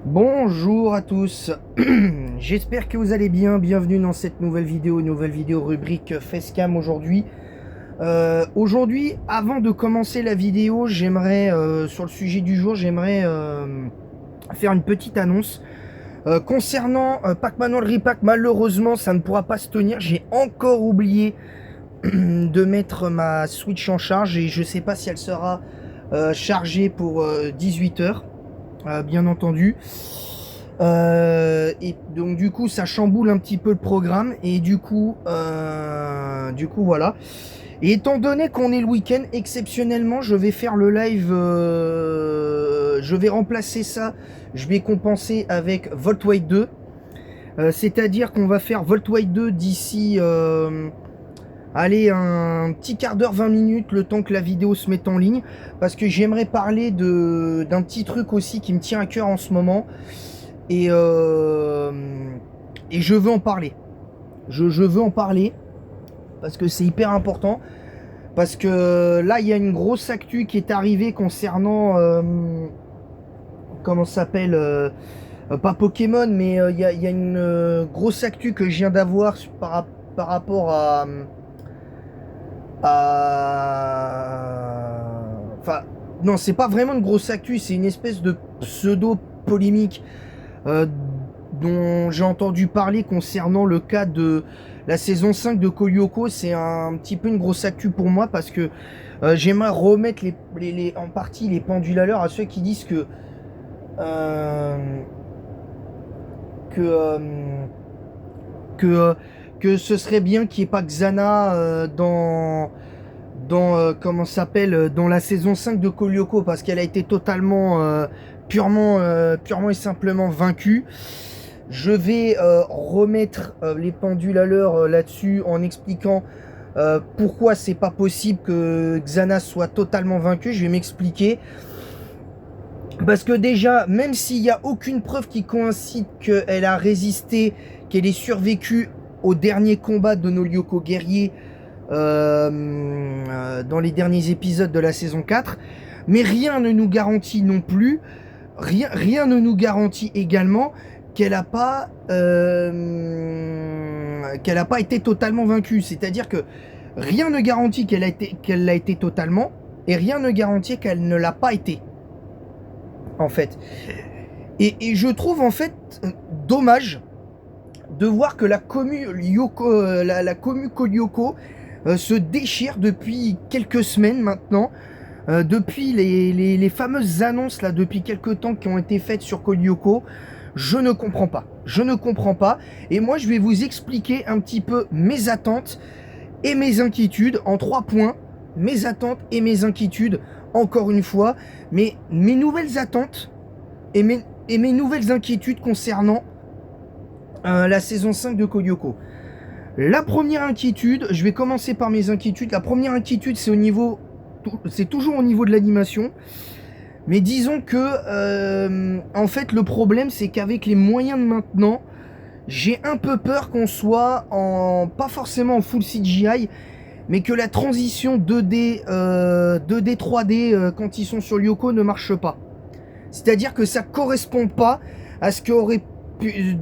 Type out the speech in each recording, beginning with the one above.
Bonjour à tous, j'espère que vous allez bien, bienvenue dans cette nouvelle vidéo rubrique Facecam aujourd'hui. Aujourd'hui, avant de commencer la vidéo, j'aimerais, sur le sujet du jour, j'aimerais faire une petite annonce. Concernant Pac-Man World Repack, malheureusement ça ne pourra pas se tenir, j'ai encore oublié de mettre ma Switch en charge et je sais pas si elle sera chargée pour 18 h. Bien entendu. Et donc du coup ça chamboule un petit peu le programme et du coup voilà. Et étant donné qu'on est le week-end, exceptionnellement je vais faire le live, je vais remplacer ça, je vais compenser avec Voltwide 2. C'est-à-dire qu'on va faire Voltwide 2 d'ici allez, un petit quart d'heure, 20 minutes, le temps que la vidéo se mette en ligne. Parce que j'aimerais parler d'un petit truc aussi qui me tient à cœur en ce moment. Et je veux en parler. Je veux en parler. Parce que c'est hyper important. Parce que là, il y a une grosse actu qui est arrivée concernant... comment ça s'appelle pas Pokémon, mais il y a une grosse actu que je viens d'avoir par rapport enfin, non, c'est pas vraiment une grosse actu, c'est une espèce de pseudo-polémique euh, dont j'ai entendu parler concernant le cas de la saison 5 de Kolyoko. C'est un petit peu une grosse actu pour moi parce que j'aimerais remettre en partie les pendules à l'heure à ceux qui disent euh, que, euh, que, que ce serait bien qu'il n'y ait pas Xana dans comment ça s'appelle, dans la saison 5 de Kolyoko, parce qu'elle a été totalement purement et simplement vaincue. Je vais remettre les pendules à l'heure là-dessus en expliquant pourquoi c'est pas possible que Xana soit totalement vaincue. Je vais m'expliquer. Parce que déjà, même s'il n'y a aucune preuve qui coïncide qu'elle a résisté, qu'elle ait survécu au dernier combat de nos Lyoko guerriers dans les derniers épisodes de la saison 4, mais rien ne nous garantit non plus, rien ne nous garantit également qu'elle n'a pas été totalement vaincue. C'est-à-dire que rien ne garantit qu'elle l'a été totalement, et rien ne garantit qu'elle ne l'a pas été, en fait. Et je trouve en fait dommage de voir que la commu Kolyoko se déchire depuis quelques semaines maintenant, depuis les fameuses annonces là, depuis quelques temps qui ont été faites sur Kolyoko. Je ne comprends pas. Je ne comprends pas. Et moi, je vais vous expliquer un petit peu mes attentes et mes inquiétudes en 3 points. Mes attentes et mes inquiétudes, encore une fois. Mais mes nouvelles attentes et mes nouvelles inquiétudes concernant la saison 5 de Kolyoko. La première inquiétude, je vais commencer par mes inquiétudes. La première inquiétude, c'est toujours au niveau de l'animation. Mais disons que, en fait, le problème, c'est qu'avec les moyens de maintenant, j'ai un peu peur qu'on soit pas forcément en full CGI, mais que la transition 2D, 2D, 3D, quand ils sont sur Lyoko, ne marche pas. C'est-à-dire que ça correspond pas à ce que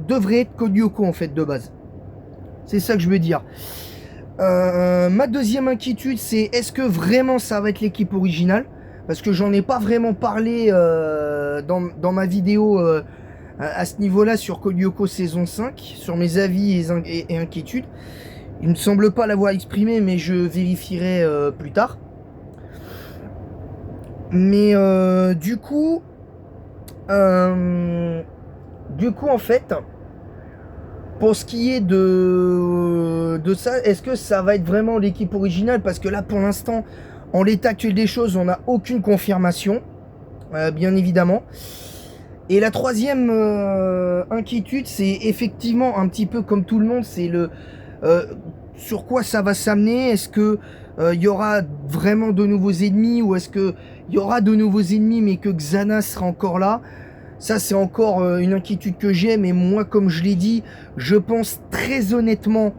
devrait être Kolyoko, en fait, de base. C'est ça que je veux dire. Ma deuxième inquiétude, c'est est-ce que vraiment ça va être l'équipe originale? Parce que j'en ai pas vraiment parlé dans ma vidéo à ce niveau-là sur Kolyoko saison 5, sur mes avis et inquiétudes. Il ne me semble pas l'avoir exprimé, mais je vérifierai plus tard. Mais du coup, en fait, pour ce qui est de ça, est-ce que ça va être vraiment l'équipe originale? Parce que là, pour l'instant, en l'état actuel des choses, on n'a aucune confirmation, bien évidemment. Et la troisième inquiétude, c'est effectivement un petit peu comme tout le monde, c'est sur quoi ça va s'amener. Est-ce que y aura vraiment de nouveaux ennemis, ou est-ce que y aura de nouveaux ennemis mais que Xana sera encore là? Ça, c'est encore une inquiétude que j'ai, mais moi, comme je l'ai dit, je pense très honnêtement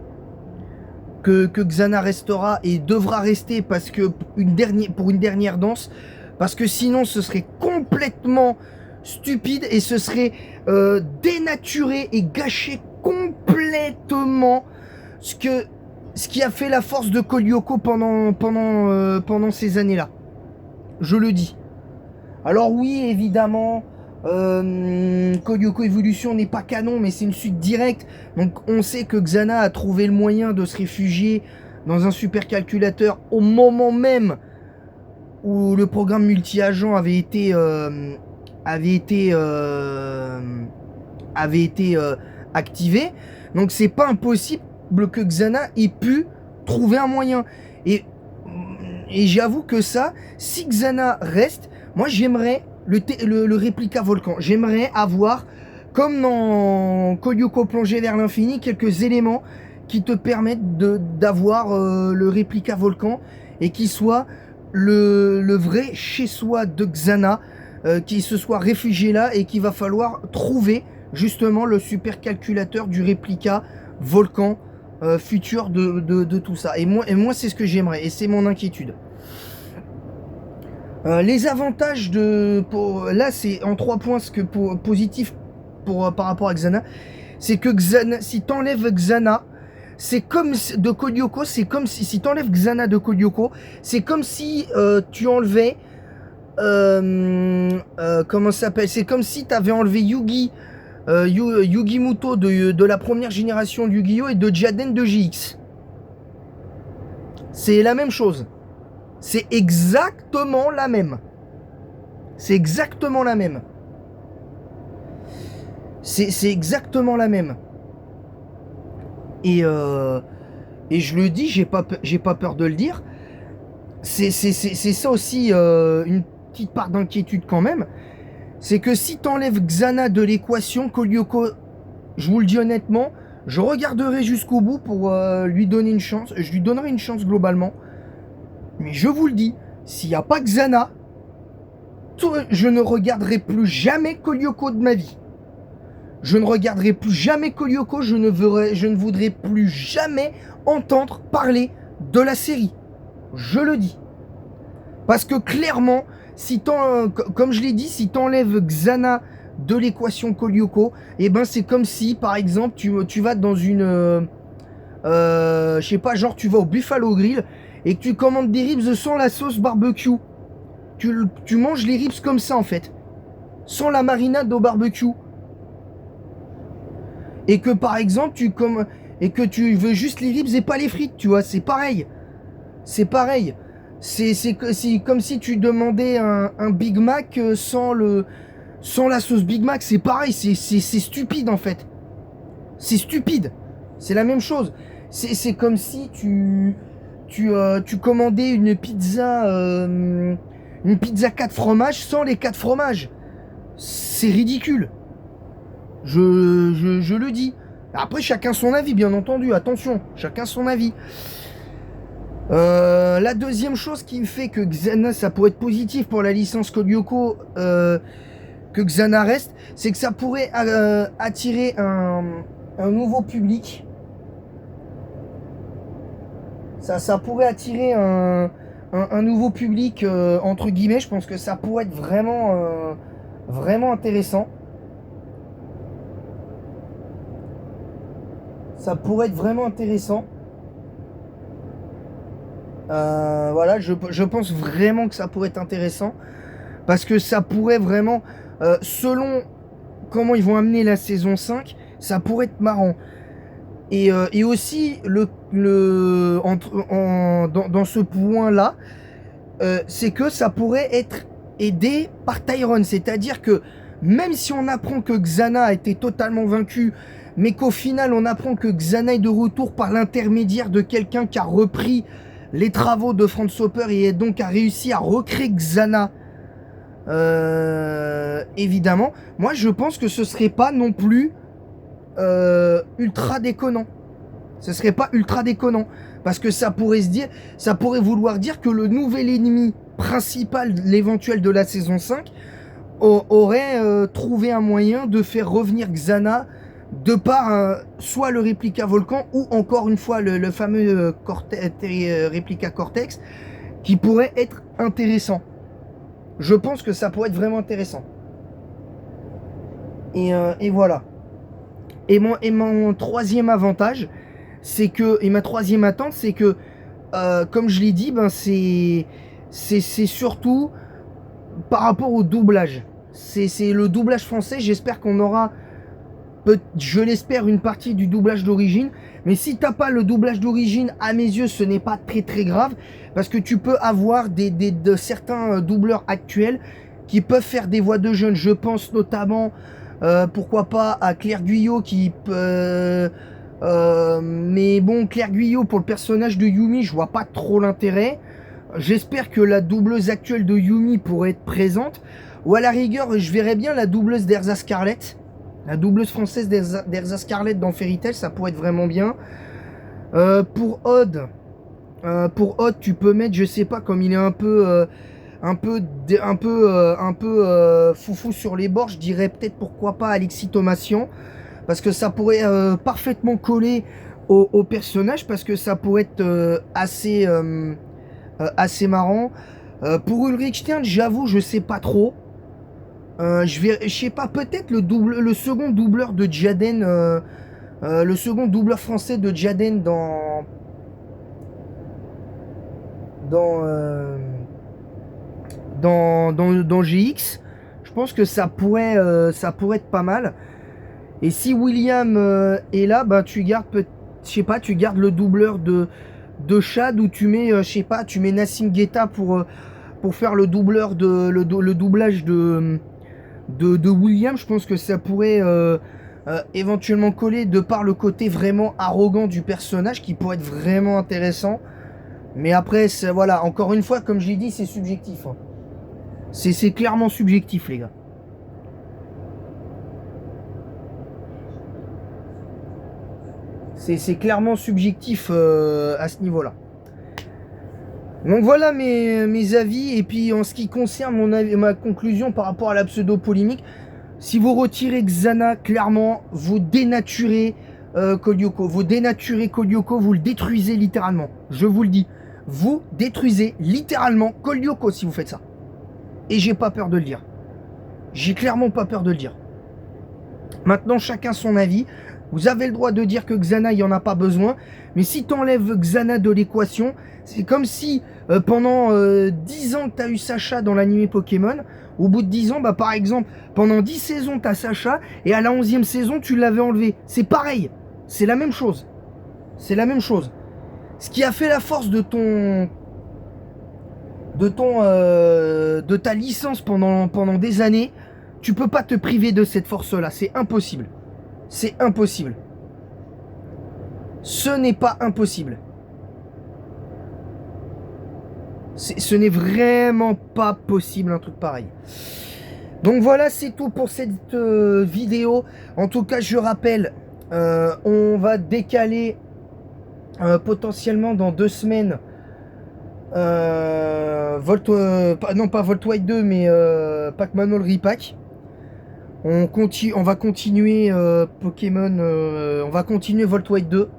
que Xana restera et devra rester pour une dernière danse, parce que sinon ce serait complètement stupide et ce serait dénaturer et gâcher complètement ce qui a fait la force de Cole Lyoko pendant ces années-là. Je le dis. Alors oui, évidemment, Cole Lyoko Evolution n'est pas canon, mais c'est une suite directe. Donc on sait que Xana a trouvé le moyen de se réfugier dans un supercalculateur au moment même où le programme multi-agent avait été activé. Donc c'est pas impossible que Xana ait pu trouver un moyen. Et j'avoue que ça, si Xana reste, moi j'aimerais le réplica volcan. J'aimerais avoir, comme dans Cole Lyoko plongé vers l'infini, quelques éléments qui te permettent d'avoir le réplica volcan et qui soit le vrai chez-soi de Xana, qui se soit réfugié là et qu'il va falloir trouver justement le supercalculateur du réplica volcan futur de tout ça. Et moi c'est ce que j'aimerais et c'est mon inquiétude. Les avantages là c'est en 3 points ce que positif par rapport à Xana, c'est que Xana, si t'enlèves Xana, c'est comme de Cole Lyoko, c'est comme si t'enlèves Xana de Cole Lyoko, c'est comme si tu enlevais comment ça s'appelle, c'est comme si t'avais enlevé Yugi Muto de la première génération de Yu-Gi-Oh! Et de Jaden de GX. C'est la même chose. C'est exactement la même. C'est exactement la même. C'est exactement la même. Et je le dis, j'ai pas peur de le dire. C'est ça aussi une petite part d'inquiétude quand même. C'est que si t'enlèves Xana de l'équation, Cole Lyoko, je vous le dis honnêtement, je regarderai jusqu'au bout pour lui donner une chance. Je lui donnerai une chance globalement. Mais je vous le dis, s'il n'y a pas Xana, je ne regarderai plus jamais Cole Lyoko de ma vie. Je ne regarderai plus jamais Cole Lyoko, je ne voudrais plus jamais entendre parler de la série. Je le dis. Parce que clairement, comme je l'ai dit, si t'enlèves Xana de l'équation Cole Lyoko, et ben c'est comme si, par exemple, tu vas dans une... je sais pas, genre tu vas au Buffalo Grill et que tu commandes des ribs sans la sauce barbecue. Tu manges les ribs comme ça en fait. Sans la marinade au barbecue. Et que par exemple, et que tu veux juste les ribs et pas les frites, tu vois, c'est pareil. C'est pareil. C'est comme si tu demandais un Big Mac sans la sauce Big Mac, c'est pareil, c'est stupide en fait. C'est stupide. C'est la même chose. C'est comme si tu commandais une pizza 4 fromages sans les 4 fromages. C'est ridicule. Je le dis. Après, chacun son avis, bien entendu. Attention, chacun son avis. La deuxième chose qui fait que Xana, ça pourrait être positif pour la licence Cole Lyoko, que Xana reste, c'est que ça pourrait attirer un nouveau public. Ça pourrait attirer un nouveau public, entre guillemets. Je pense que ça pourrait être vraiment intéressant. Ça pourrait être vraiment intéressant. Voilà, je pense vraiment que ça pourrait être intéressant. Parce que ça pourrait vraiment, selon comment ils vont amener la saison 5, ça pourrait être marrant. Et aussi, dans ce point-là, c'est que ça pourrait être aidé par Tyrone. C'est-à-dire que même si on apprend que Xana a été totalement vaincu, mais qu'au final on apprend que Xana est de retour par l'intermédiaire de quelqu'un qui a repris les travaux de Franz Hopper et donc a réussi à recréer Xana, évidemment, moi je pense que ce serait pas non plus ultra déconnant. Ce serait pas ultra déconnant. Parce que ça pourrait vouloir dire que le nouvel ennemi principal, l'éventuel de la saison 5, aurait trouvé un moyen de faire revenir Xana de par soit le réplica volcan ou encore une fois le fameux réplica cortex, qui pourrait être intéressant. Je pense que ça pourrait être vraiment intéressant. Et voilà. Et mon troisième avantage, c'est que, et ma troisième attente, c'est que, comme je l'ai dit, ben c'est surtout par rapport au doublage. C'est le doublage français. J'espère qu'on aura, je l'espère, une partie du doublage d'origine. Mais si t'as pas le doublage d'origine, à mes yeux, ce n'est pas très très grave, parce que tu peux avoir de certains doubleurs actuels qui peuvent faire des voix de jeunes. Je pense notamment, pourquoi pas, à Claire Guyot qui peut. Mais bon, Claire Guyot pour le personnage de Yumi, je vois pas trop l'intérêt. J'espère que la doubleuse actuelle de Yumi pourrait être présente. Ou à la rigueur, je verrais bien la doubleuse d'Erza Scarlett. La doubleuse française d'Erza Scarlett dans Fairy Tail, ça pourrait être vraiment bien. Pour Odd, tu peux mettre, je sais pas, comme il est un peu foufou sur les bords, je dirais peut-être pourquoi pas Alexis Thomasian, parce que ça pourrait parfaitement coller au personnage, parce que ça pourrait être assez marrant. Pour Ulrich Stern, j'avoue, je sais pas trop. Je sais pas, peut-être le second doubleur de Jaden, le second doubleur français de Jaden dans GX. Je pense que ça pourrait être pas mal. Et si William est là, bah tu gardes, je sais pas, tu gardes le doubleur de Chad, ou tu mets, je sais pas, tu mets Nassim Guetta pour faire le doubleur le doublage de William. Je pense que ça pourrait éventuellement coller, de par le côté vraiment arrogant du personnage, qui pourrait être vraiment intéressant. Mais après, voilà, encore une fois, comme je l'ai dit, c'est subjectif. Hein. C'est clairement subjectif, les gars. C'est clairement subjectif à ce niveau-là. Donc voilà mes avis. Et puis en ce qui concerne ma conclusion par rapport à la pseudo-polémique, si vous retirez Xana, clairement, vous dénaturez Kolyoko. Vous dénaturez Kolyoko, vous le détruisez littéralement. Je vous le dis. Vous détruisez littéralement Kolyoko si vous faites ça. Et j'ai pas peur de le dire. J'ai clairement pas peur de le dire. Maintenant, chacun son avis. Vous avez le droit de dire que Xana, il n'y en a pas besoin. Mais si tu enlèves Xana de l'équation, c'est comme si pendant 10 ans que tu as eu Sacha dans l'anime Pokémon, au bout de 10 ans, bah, par exemple, pendant 10 saisons, tu as Sacha, et à la 11e saison, tu l'avais enlevé. C'est pareil. C'est la même chose. C'est la même chose. Ce qui a fait la force de ta licence pendant des années, tu peux pas te priver de cette force-là. C'est impossible. C'est impossible. Ce n'est pas impossible. Ce n'est vraiment pas possible un truc pareil. Donc voilà, c'est tout pour cette vidéo. En tout cas, je rappelle, on va décaler potentiellement dans 2 semaines non pas Volt White 2, mais Pac-Man All Repack. On va continuer Pokémon, on va continuer Volt White 2.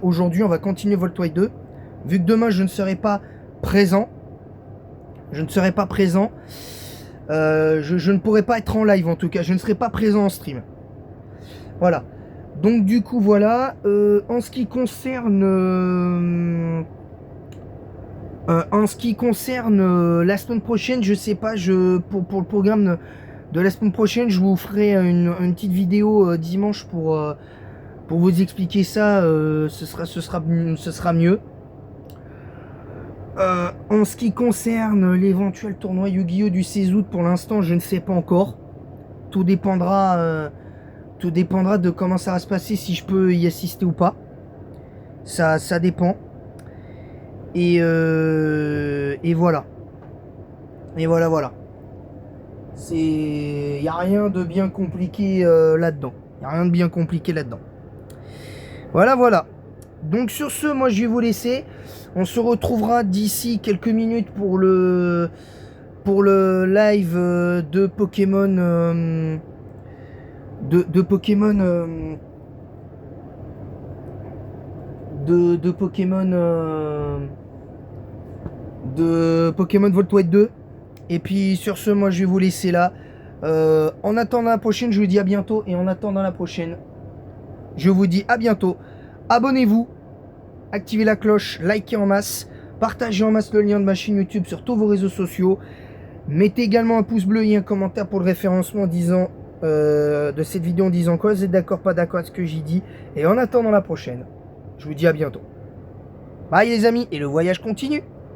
Aujourd'hui, on va continuer Volt White 2. Vu que demain, je ne serai pas présent. Je ne serai pas présent. Je ne pourrai pas être en live, en tout cas. Je ne serai pas présent en stream. Voilà. Donc, du coup, voilà. En ce qui concerne... la semaine prochaine, je sais pas, pour le programme de la semaine prochaine, je vous ferai une petite vidéo dimanche pour vous expliquer ça. Ce sera mieux. En ce qui concerne l'éventuel tournoi Yu-Gi-Oh du 16 août, pour l'instant, je ne sais pas encore. Tout dépendra de comment ça va se passer, si je peux y assister ou pas. Ça dépend. Et voilà. Et voilà. Il n'y a rien de bien compliqué là-dedans. Voilà. Donc sur ce, moi je vais vous laisser. On se retrouvera d'ici quelques minutes pour le live de Pokémon. De Pokémon. De Pokémon Volt White 2. Et puis sur ce, moi je vais vous laisser là. En attendant la prochaine, je vous dis à bientôt. Et en attendant la prochaine, je vous dis à bientôt. Abonnez-vous, activez la cloche, likez en masse, partagez en masse le lien de ma chaîne YouTube sur tous vos réseaux sociaux. Mettez également un pouce bleu et un commentaire pour le référencement disant, de cette vidéo en disant quoi vous êtes d'accord, pas d'accord avec ce que j'ai dit. Et en attendant la prochaine, je vous dis à bientôt. Bye les amis, et le voyage continue.